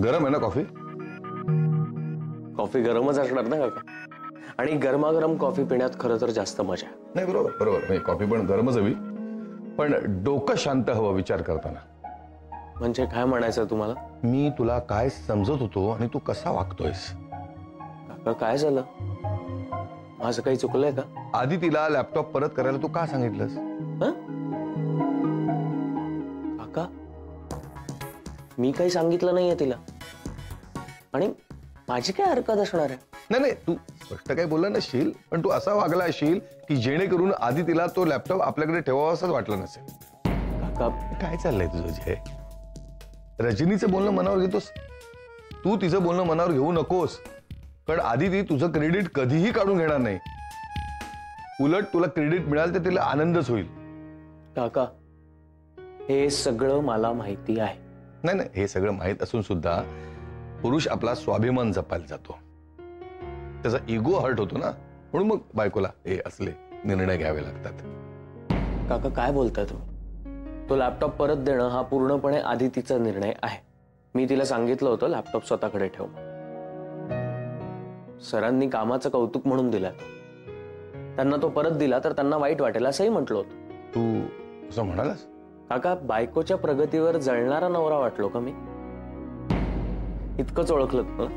गरम आहे ना कॉफी? कॉफी गरमच असणार ना काका, आणि गरमागरम कॉफी पिण्यात खरं तर जास्त मजा आहे. नाही बरोबर बरोबर, नाही कॉफी पण गरमच हवी, पण डोकं शांत हवं विचार करताना. म्हणजे काय म्हणायचं तुम्हाला? मी तुला काय समजत होतो आणि तू कसा वागतोयस. काका काय झालं? माझं काही चुकलंय का? आदितीला लॅपटॉप परत करायला तू का सांगितलंस? काका मी काही सांगितलं नाहीये तिला, आणि माझी काय हरकत असणार आहे? नाही नाही, तू स्पष्ट काही बोलला नसशील, पण तू असा वागला असशील की जेणेकरून आदितीला तो लॅपटॉप आपल्याकडे ठेवावा असंच वाटलं नसेल. काका काय चाललंय तुझं? जे रजनीचं बोलणं मनावर घेतोस तू, तिचं बोलणं मनावर घेऊ नकोस, कारण आदिती तुझं क्रेडिट कधीही काढून घेणार नाही. उलट तुला क्रेडिट मिळाल तर तिला आनंदच होईल. काका हे सगळं मला माहिती आहे. नाही नाही, हे सगळं माहित असून सुद्धा पुरुष आपला स्वाभिमान जपायला जातो, त्याचा इगो हर्ट होतो ना, म्हणून मग बायकोला हे असले निर्णय घ्यावे लागतात. काका काय बोलताय तुम्ही? तो लॅपटॉप परत देणं हा पूर्णपणे आदितीचा निर्णय आहे. मी तिला सांगितलं होतं लॅपटॉप स्वतःकडे ठेव. सरांनी कामाचं कौतुक म्हणून दिला, त्यांना तो परत दिला तर त्यांना वाईट वाटेल असंही म्हटलं होतं. तू असं म्हणालास? काका बायकोच्या प्रगतीवर जळणारा नवरा वाटलो का मी? इतकंच ओळखलं मला.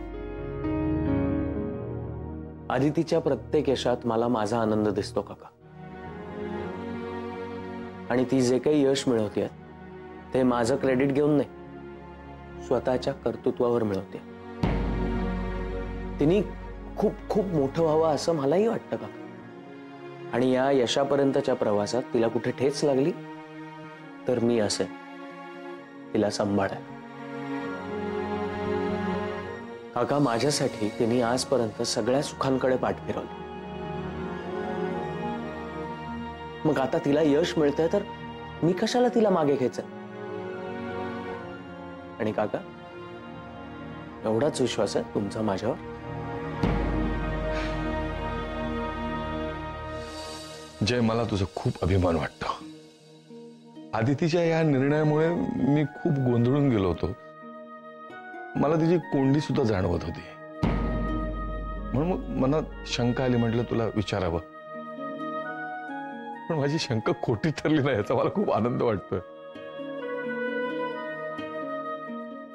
आदितीच्या प्रत्येक यशात मला माझा आनंद दिसतो काका, आणि ती जे काही यश मिळवते ते माझं क्रेडिट घेऊन नाही, स्वतःच्या कर्तृत्वावर मिळवते. तिने खूप खूप मोठं व्हावं असं मलाही वाटतं काका, आणि या यशापर्यंतच्या प्रवासात तिला कुठे ठेच लागली तर मी असेन तिला सांभाळायला. काका माझ्यासाठी तिने आजपर्यंत सगळ्या सुखांकडे पाठ फिरवली. मग आता तिला यश मिळतंय तर मी कशाला तिला मागे घ्यायचं? आणि काका एवढाच विश्वास आहे तुमचा माझ्यावर? जय, मला तुझं खूप अभिमान वाटतो. आदितीच्या या निर्णयामुळे मी खूप गोंधळून गेलो होतो. मला तिची कोंडी सुद्धा जाणवत होती, म्हणून मग मनात शंका आली, म्हटलं तुला विचारावं. पण माझी शंका खोटी ठरली नाही याचा मला खूप आनंद वाटतोय.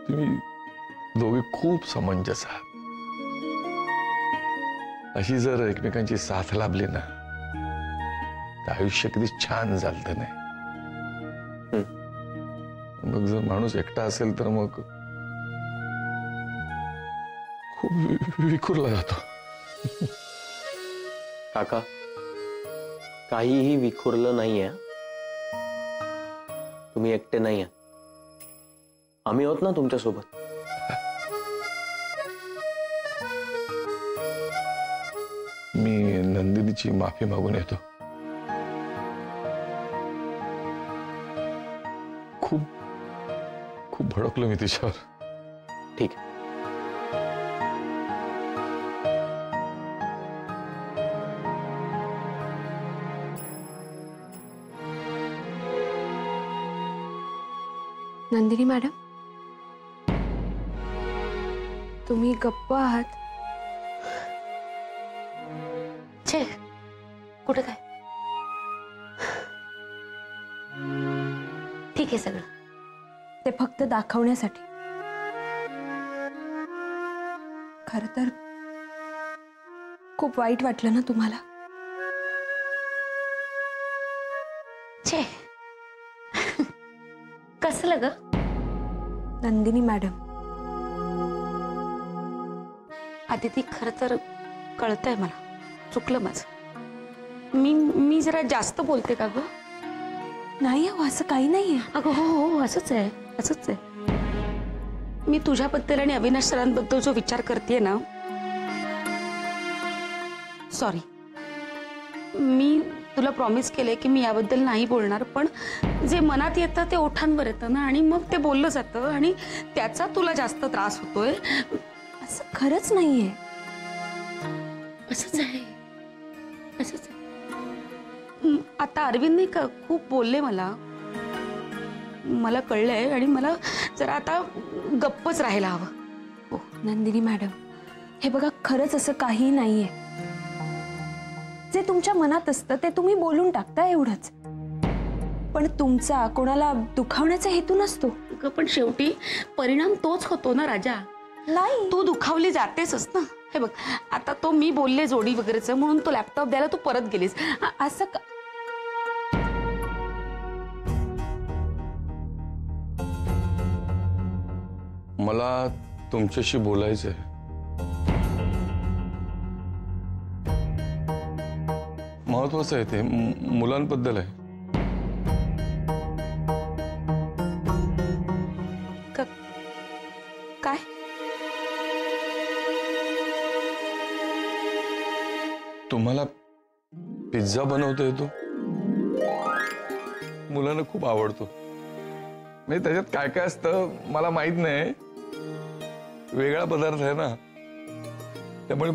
तुम्ही दोघे खूप समंजस आहात. अशी जर एकमेकांची साथ लाभली ना तर आयुष्य किती छान चालतं नाही. मग जर माणूस एकटा असेल तर मग खूप विखुरला जातो. काका काहीही विखुरलं नाहीये. तुम्ही एकटे नाहीये, आम्ही आहोत ना तुमच्या सोबत. मी नंदिनीची माफी मागून येतो. खूप खूप भडकलो मी तिच्यावर. ठीक आहे. नंदिनी मॅडम, तुम्ही गप्प आहात? छे, कुठे काय? ठीक आहे सगळं. ते फक्त दाखवण्यासाठी. खरं तर खूप वाईट वाटलं ना तुम्हाला? छे, कसलं ग? नंदिनी मॅडम, आदिती खरं तर कळतंय मला, चुकलं माझं. मी जरा जास्त बोलते का ग? नाही हो, असं काही नाहीये. अगं हो हो, असंच आहे, असंच आहे. मी तुझ्याबद्दल आणि अविनाश सरांबद्दल जो विचार करते ना, सॉरी. मी तुला प्रॉमिस केलंय की मी याबद्दल नाही बोलणार, पण जे मनात येतं ते ओठांवर येतं ना, आणि मग ते बोललं जातं आणि त्याचा तुला जास्त त्रास होतोय. असं खरंच नाहीये. असंच आहे, असंच आहे. आता अरविंद नाही का खूप बोलले मला कळलंय, आणि मला जरा आता गप्पच राहायला हवं. नंदिनी मॅडम, हे बघा, खरंच असं काही नाहीये. जे तुमच्या मनात असतं ते तुम्ही बोलून टाकता, एवढंच. पण तुमचा कोणाला दुखावण्याचा हेतू नसतो. पण शेवटी परिणाम तोच होतो ना राजा. नाही, तू दुखावली जातेसच ना. हे बघ, आता तो मी बोलले जोडी वगैरेच म्हणून तो लॅपटॉप द्यायला तू परत गेलीस. असं का? मला तुमच्याशी बोलायचंय. महत्वाचं आहे ते, मुलांबद्दल आहे. काय? तुम्हाला पिझ्झा बनवता येतो? मुलांना खूप आवडतो. म्हणजे त्याच्यात काय काय असतं मला माहित नाही. वेगळा पदार्थ आहे ना, त्यामुळे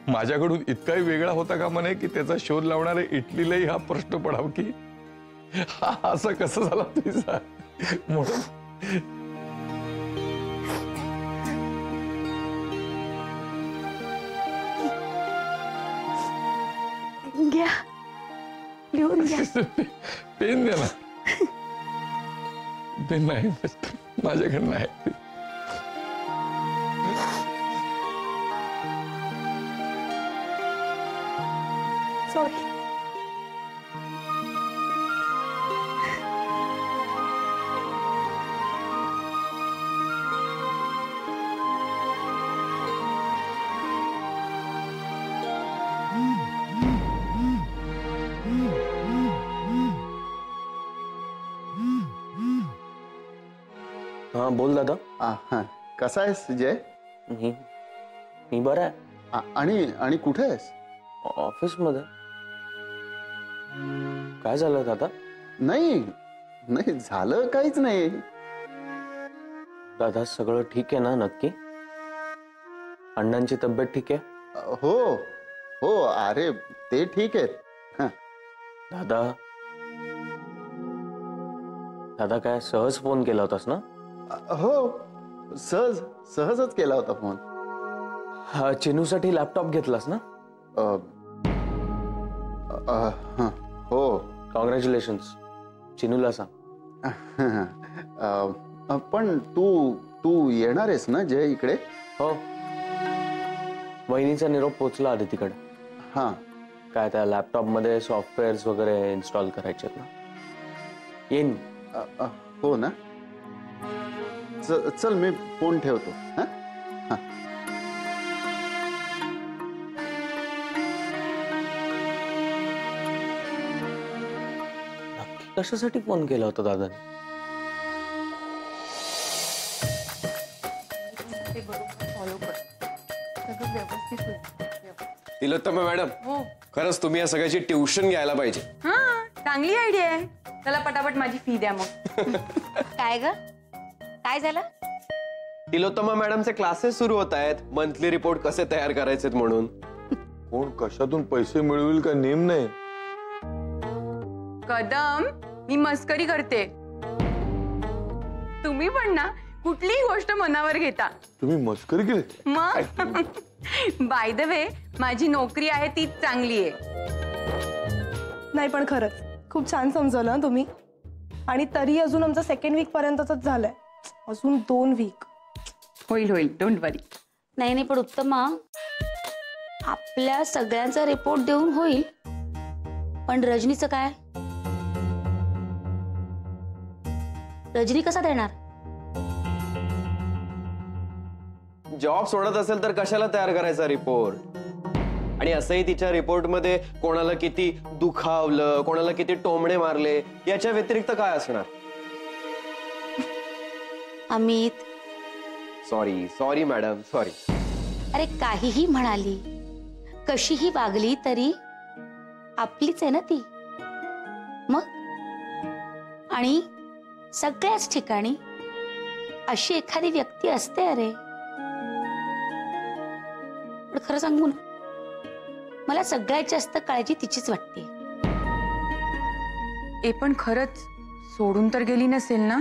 माझ्याकडून इतकाही वेगळा होता का म्हणे की त्याचा शोध लावणारे इटलीलाही हा प्रश्न पडावा की हा असं कसं झाला पिझ्झा म्हणून. घ्या, लिहून घ्या. पेन द्या ना. पेन नाही माझ्याकडे नाही. सॉरी. हा, बोल दादा. हा, कसा आहेस जय? मी बरा आहे. आणि कुठे आहेस? ऑफिस मध्ये. काय झालं दादा? नाही झालं काहीच नाही. दादा, सगळं ठीक आहे ना नक्की? अण्णांची तब्येत ठीक आहे? हो, अरे ते ठीक आहेत. दादा, दादा काय सहज फोन केला होतास ना? हो, सहजच केला होता फोन. हा, चिनूसाठी लॅपटॉप घेतलास ना? हो. कॉंग्रॅच्युलेशन्स. चिनूला सांग. पण तू येणार आहेस ना जय इकडे? हो, वहिनीचा निरोप पोचला आदितीकडे. हा, काय त्या लॅपटॉप मध्ये सॉफ्टवेअर्स वगैरे इन्स्टॉल करायचे ना. येईन. हो ना. चल मी फोन ठेवतो. हा, कशासाठी फोन केला होता दादाने? तिलोत्तमा मॅडम, खरंच तुम्ही या सगळ्याची ट्युशन घ्यायला पाहिजे. हा, चांगली आयडिया आहे. चला पटापट माझी फी द्या मग. काय ग? काय झालं? तिलोत्तमा मॅडमचे क्लासेस सुरू होत आहेत, मंथली रिपोर्ट कसे तयार करायचे म्हणून. कोण कशातून पैसे मिळवेल का नेम नाही. कदम, मी मस्करी करते. तुम्ही पण ना कुठलीही गोष्ट मनावर घेता. तुम्ही मस्करी केली? मग बाय द वे, माझी नोकरी आहे तीच चांगली आहे. नाही पण खरंच खूप छान समजवलं ना तुम्ही. आणि तरी अजून आमचं सेकंड वीक पर्यंतच झालंय. अजून 2 वीक. होईल, डोंट वरी. नाही, पण उत्तमा, आपल्या सगळ्यांचा रिपोर्ट देऊन होईल, पण रजनीचं काय? रजनी कसा देणार? जॉब सोडत असेल तर कशाला तयार करायचा रिपोर्ट? आणि असंही तिच्या रिपोर्टमध्ये कोणाला किती दुखावलं, कोणाला किती टोमणे मारले, याच्या व्यतिरिक्त काय असणार? Amit, sorry madam, sorry. अरे काहीही म्हणाली, कशीही वागली तरी आपलीच आहे ना ती. मग आणि सगळ्याच ठिकाणी अशी एखादी व्यक्ती असते. अरे पण खरं सांगू ना, मला सगळ्यात जास्त काळजी तिचीच वाटते. ए पण खरंच सोडून तर गेली नसेल ना?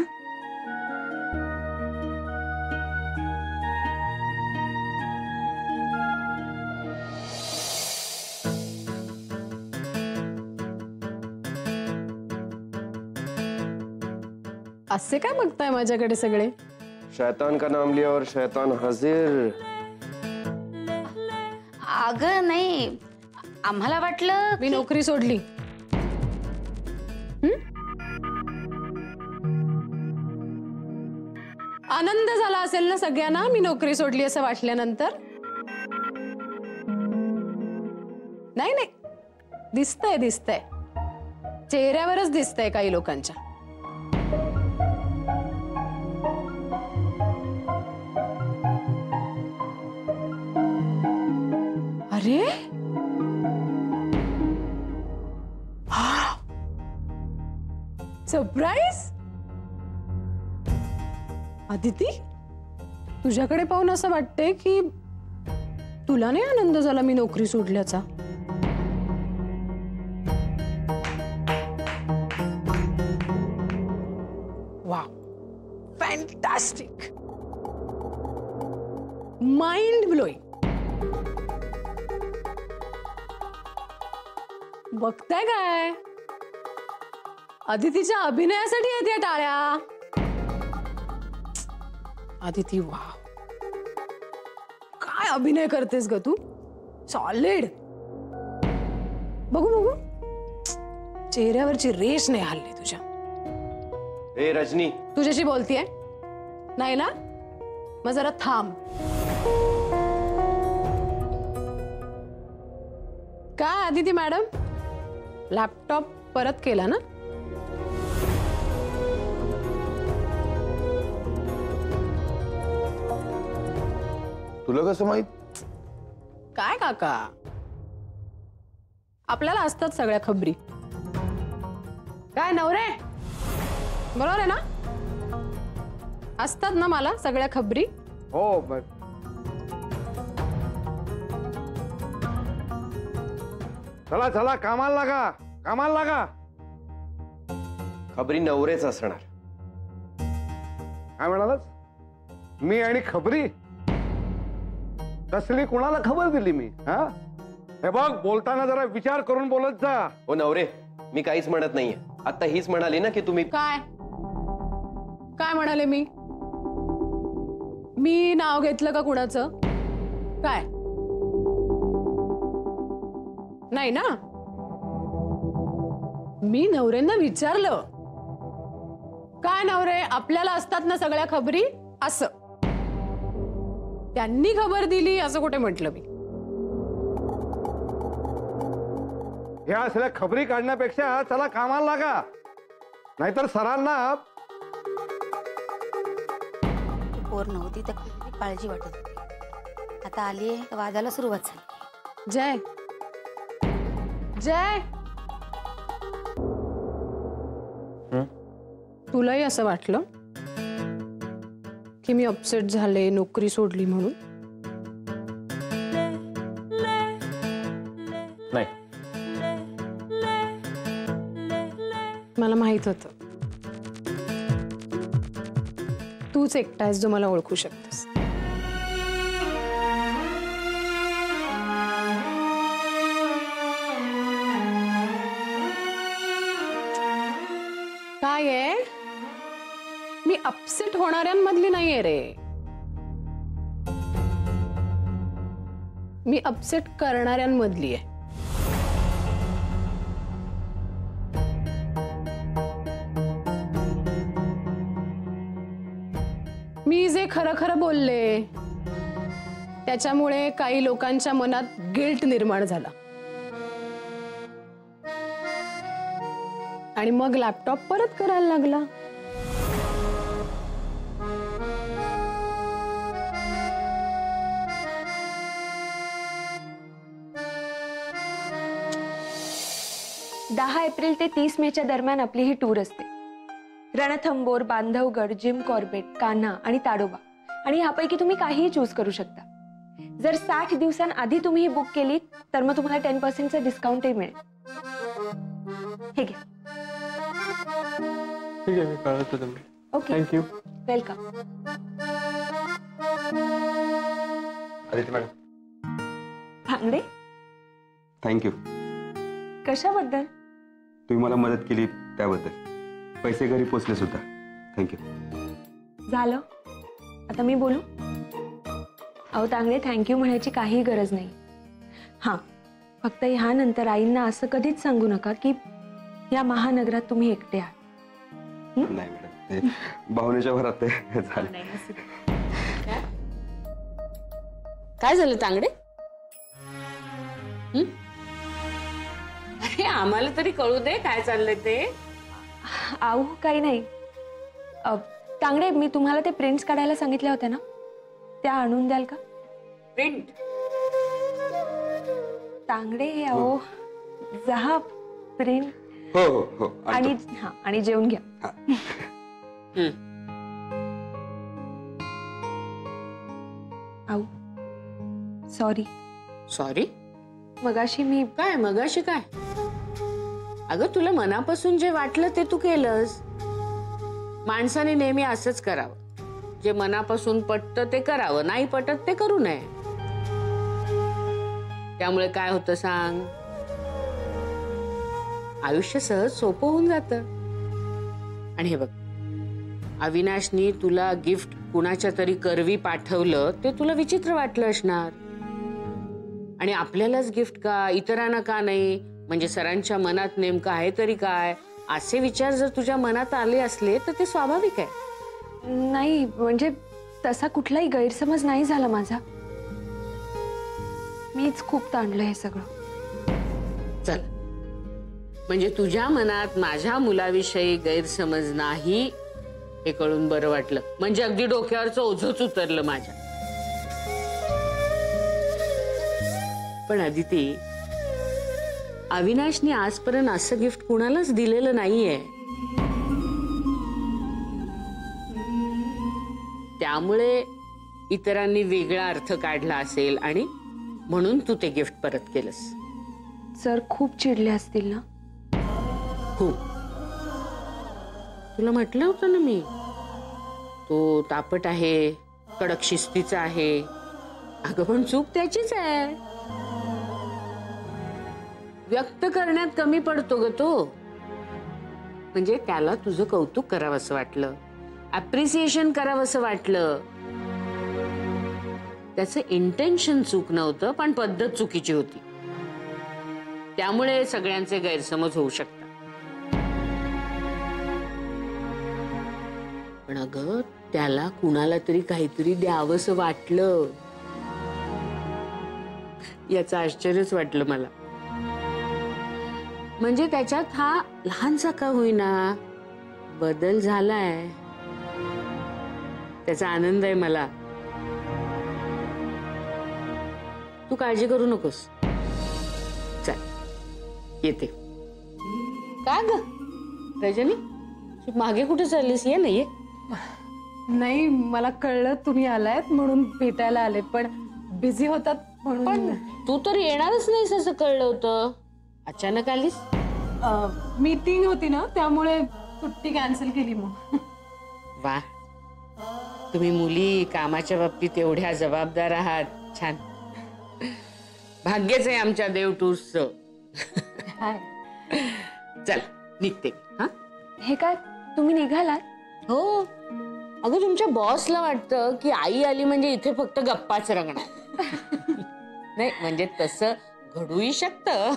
असे काय बघताय माझ्याकडे सगळे? शैतान का नाम लिया और शैतान हाजिर. अगं नाही, आम्हाला वाटलं मी नोकरी सोडली. आनंद झाला असेल ना सगळ्यांना मी नोकरी सोडली असं वाटल्यानंतर? नाही नाही, दिसतंय दिसतंय, चेहऱ्यावरच दिसतंय काही लोकांच्या. अरे सरप्राईज. आदिती, तुझ्याकडे पाहून असं वाटतंय की तुला नाही आनंद झाला मी नोकरी सोडल्याचा. Wow, fantastic, mind blowing. बघताय काय? अदितीच्या अभिनयासाठी आहेत या टाळ्या. अदिती, वाव, काय अभिनय करतेस ग तू. सॉलिड. बघू बघू, चेहऱ्यावरची रेष नाही हल्ली तुझ्या. ए रजनी, तुझ्याशी बोलतीये नाही ना? मग जरा थांब. काय आदिती मॅडम, लॅपटॉप परत केला ना? तुला कसं माहित? काय काका, आपल्याला असतात सगळ्या खबरी. काय नवरे, बरोबर आहे ना? असतात ना मला सगळ्या खबरी. हो. चला चला, कामाला लागा, कामाला लागा. खबरी नवरेच असणार. काय म्हणालास? मी आणि खबरी? कसली, कुणाला खबर दिली मी? हा, हे बघ, बोलताना जरा विचार करून बोलत जा. हो नवरे, मी काहीच म्हणत नाहीये. आता हीच म्हणाली ना की तुम्ही. काय काय म्हणाले मी? मी नाव घेतलं का कुणाचं? काय नाही ना? मी नवऱ्यांना विचारलं, काय नवरे, आपल्याला असतात ना सगळ्या खबरी, असं. त्यांनी खबर दिली असं कुठे म्हटलं मी? ह्या असल्या खबरी काढण्यापेक्षा चला कामाला लागा, नाहीतर सरांना. पोर नव्हती तर किती काळजी वाटत होती. आता आली तर वादाला सुरुवात झाली. जय जय, तुलाही असं वाटलं की मी अपसेट झाले, नोकरी सोडली म्हणून? नाही, मला माहित होतं तूच एकटा आहेस जो मला ओळखू शकतेस. काय आहे, मी अपसेट होणाऱ्यांमधली नाहीये रे. मी अपसेट करणाऱ्यांमधली आहे. मी जे खरं खरं बोलले त्याच्यामुळे काही लोकांच्या मनात गिल्ट निर्माण झाला आणि मग लॅपटॉप परत करायला लागला. एप्रिल ते 30 मेच्या दरम्यान आपली ही टूर असते. रणथंबोर, बांधवगड, जिम कॉर्बेट, कान्हा आणि ताडोबा, आणि ह्यापैकी तुम्ही काहीही चूज करू शकता. जर 60 दिवसांआधी तुम्ही ही बुक केली तर मग तुम्हाला 10% डिस्काउंटही मिळेल. हे घ्या. ठीक आहे, मी कळवतो तुम्ही. Okay, thank you. Welcome. Aditi madam, Bhangde, thank you. कशाबद्दल? तुम्ही मला मदत केली त्याबद्दल. पैसे घरी पोचले सुद्धा. थँक्यू. झालं आता मी बोलू. अहो तांगडे, थँक्यू म्हणायची काही गरज नाही. हां, फक्त ह्यानंतर आईंना असं कधीच सांगू नका की या महानगरात तुम्ही एकटे आहात. नाही मॅडम, ते भावनेच्या भरात ते झालं. काय झालं तांगडे? अरे आम्हाला तरी कळू दे काय चाललंय ते. आऊ काही नाही. तांगडे, मी तुम्हाला ते प्रिंट्स काढायला सांगितल्या होत्या ना, त्या आणून द्याल का? प्रिंट? तांगडे अहो जा प्रिंट. हो हो हो. आणि हा, आणि जेवून घ्या. आऊ सॉरी. सॉरी? मगाशी मी काय मगाशी काय? अगं तुला मनापासून जे वाटलं ते तू केलंस. माणसाने नेहमी असंच करावं. जे मनापासून पटतं ते करावं, नाही पटत ते करू नये. त्यामुळे काय होतं सांग, आयुष्य सहज सोपं होऊन जातं. आणि हे बघ, अविनाशनी तुला गिफ्ट कुणाच्या तरी करवी पाठवलं ते तुला विचित्र वाटलं असणार. आणि आपल्यालाच गिफ्ट का, इतरांना का नाही, म्हणजे सरांच्या मनात नेमकं आहे तरी काय, असे विचार जर तुझ्या मनात आले असले तर ते स्वाभाविक आहे. नाही, म्हणजे तसा कुठलाही गैरसमज नाही झाला माझा. मीच खूप ताणलं हे सगळं. चल, म्हणजे तुझ्या मनात माझ्या मुलाविषयी गैरसमज नाही हे कळून बरं वाटलं. म्हणजे अगदी डोक्यावरचं ओझंच उतरलं माझ्या. पण अदिती, अविनाशने आजपर्यंत असं गिफ्ट कुणालाच दिलेलं नाहीये. त्यामुळे इतरांनी वेगळा अर्थ काढला असेल आणि म्हणून तू ते गिफ्ट परत केलंस. सर खूप चिडले असतील ना? खूप. तुला म्हटलं होतं ना मी, तो तापट आहे, कडक शिस्तीचा आहे. अगं पण चूक त्याचीच आहे. व्यक्त करण्यात कमी पडतो ग तो. म्हणजे त्याला तुझं कौतुक करावंसं वाटलं, अप्रिसिएशन करावंसं वाटलं. त्याचं इंटेन्शन चूक नव्हतं, पण पद्धत चुकीची होती. त्यामुळे सगळ्यांचे गैरसमज होऊ शकतात. पण अगं त्याला कुणाला तरी काहीतरी द्यावंसं वाटलं, याचं आश्चर्यच वाटलं मला. म्हणजे त्याच्यात हा लहानसा का होईना बदल झालाय, त्याचा आनंद आहे मला. तू काळजी करू नकोस. चल येते. का ग रजनी, मागे कुठे चाललीस? ये नाही. नाही, मला कळलं तुम्ही आलायत म्हणून भेटायला आले, पण बिझी होतात म्हणून. पण तू तर येणारच नाहीस असं कळलं होतं. अचानक आलीस? मीटिंग होती ना, त्यामुळे सुट्टी कॅन्सल केली. मग वा, तुम्ही मुली कामाच्या बाबतीत एवढ्या जबाबदार आहात. छान. भाग्यच आहे आमच्या देव टूर्सचं. चल निघते. हा, हे काय तुम्ही निघालात? हो. अगं तुमच्या बॉसला वाटतं की आई आली म्हणजे इथे फक्त गप्पाच रंगणार. नाही म्हणजे तसं घडूही शकतं.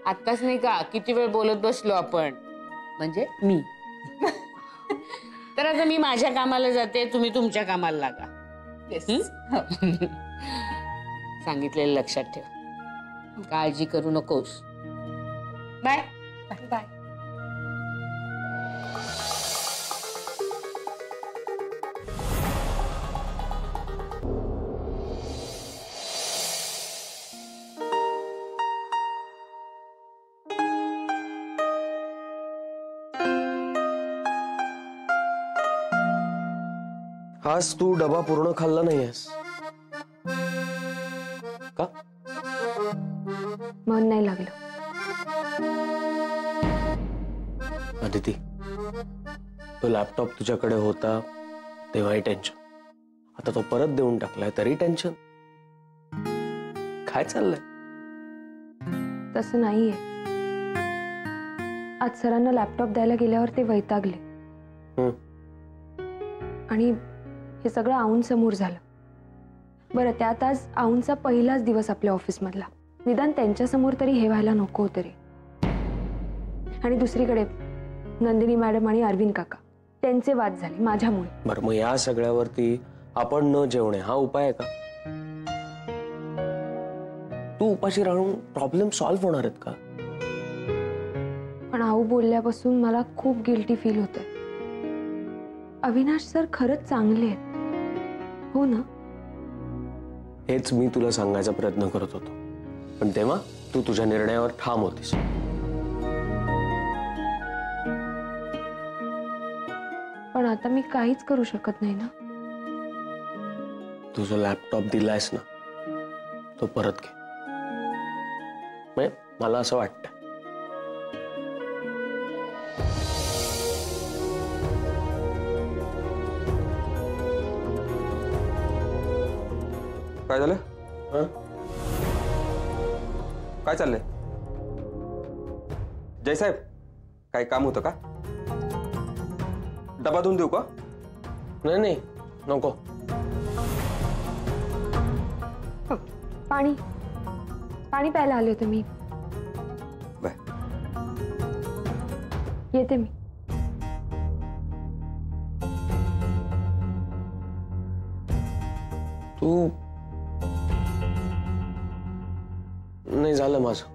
आत्ताच नाही का किती वेळ बोलत बसलो आपण, म्हणजे मी. तर आता मी माझ्या कामाला जाते, तुम्ही तुमच्या कामाला लागा. सांगितलेलं लक्षात ठेव. काळजी करू नकोस. Bye bye. आज तू डबा पूर्ण खाल्ला नाहीयेस का? मन नाही लागलं. अदिती, तो लॅपटॉप तुझ्याकडे होता तेव्हाही टेन्शन, आता तो परत देऊन टाकलाय तरी टेन्शन. काय चाललंय? तसं नाहीये. आज सरांना लॅपटॉप द्यायला गेल्यावर ते वैतागले. आणि हे सगळं आऊंसमोर झालं. बरं, त्यात आज आऊंचा पहिलाच दिवस आपल्या ऑफिसमधला. निदान त्यांच्यासमोर तरी हे व्हायला नको होतं रे. आणि दुसरीकडे नंदिनी मॅडम आणि अरविंद काका त्यांचे वाद झाले माझ्यामुळे. बरं, मग या सगळ्यावरती आपण न जेवणे हा उपाय आहे का? तू उपाशी राहून प्रॉब्लेम सॉल्व्ह होणार आहेत का? पण आऊ बोलल्यापासून मला खूप गिल्टी फील होतंय. अविनाश सर खरंच चांगले आहेत, हो ना? हेच मी तुला सांगायचा प्रयत्न करत होतो, पण तेव्हा तू तुझ्या निर्णयावर ठाम होतीस. पण आता मी काहीच करू शकत नाही ना. तुझा लॅपटॉप दिलायस ना, तो परत घे. मला असं वाटतं काय झालं? काय चाललंय? जयसाहेब, काही काम होतं का? डबा धुवून देऊ का? नाही नको. पाणी पाणी प्यायला आले होते मी. येते मी. तू नाही झालं माझं.